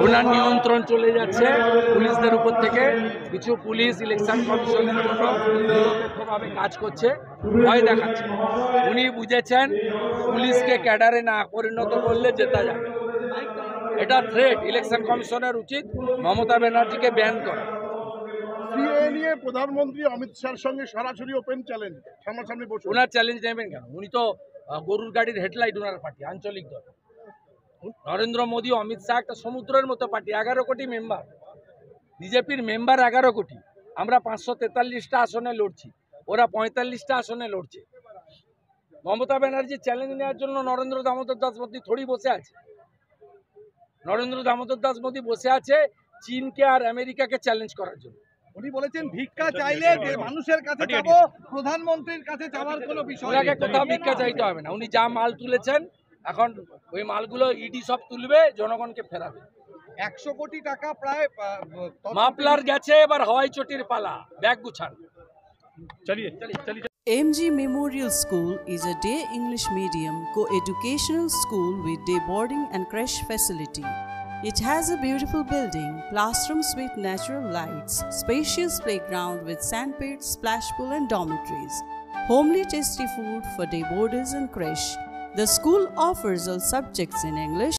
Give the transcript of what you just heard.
ওনার নিয়ন্ত্রণ চলে যাচ্ছে পুলিশদের উপর থেকে। কিছু পুলিশ ইলেকশন কমিশনের জন্য নিরপেক্ষভাবে কাজ করছে, ভয় দেখাচ্ছে। উনি বুঝেছেন পুলিশকে ক্যাডারে না পরিণত করলে জেতা যাবে। এটা থ্রেট। ইলেকশন কমিশনের উচিত মমতা ব্যানার্জিকে ব্যান করা। সিএএ নিয়ে প্রধানমন্ত্রী অমিত শাহর সঙ্গে সরাসরি ওপেন চ্যালেঞ্জ, সামনাসামনি বসে। ওনার চ্যালেঞ্জ নেবেন কেন? উনি তো গরুর গাড়ির হেডলাইট। ওনার পার্টি আঞ্চলিক দল। নরেন্দ্র মোদী, অমিত শাহ একটা সমুদ্রের মতো পার্টি। 11 কোটি মেম্বার, বিজেপির মেম্বার 11 কোটি। আমরা 543টা আসনে লড়ছি, ওরা 45টা আসনে লড়ছে। মমতা ব্যানার্জি চ্যালেঞ্জ নেওয়ার জন্য নরেন্দ্র দামোদর দাস মোদী থোড়ি বসে আছে। নরেন্দ্র দামোদর দাস মোদী বসে আছে চীনকে আর আমেরিকাকে চ্যালেঞ্জ করার জন্য। উনি বলেছেন ভিক্ষা চাইলে মানুষের কাছে যাব, প্রধানমন্ত্রীর কাছে যাওয়ার কোনো বিষয় ওনাকে কোথাও ভিক্ষা চাইতে হবে না। উনি যা মাল তুলেছেন এখন ওই মালগুলো ইডি সব তুলবে, জনগণকে ফেরাবে। 100 কোটি টাকা প্রায় মাফলার গেছে, এবার হাওয়াই চটির পালা। Bag গুছান। MG Memorial School is a day English medium co-educational school with day boarding and creche facility. It has a beautiful building, classrooms with natural lights, spacious playground with sandpit, splash pool and dormitories, homely tasty food for day boarders and creche. The school offers all subjects in English.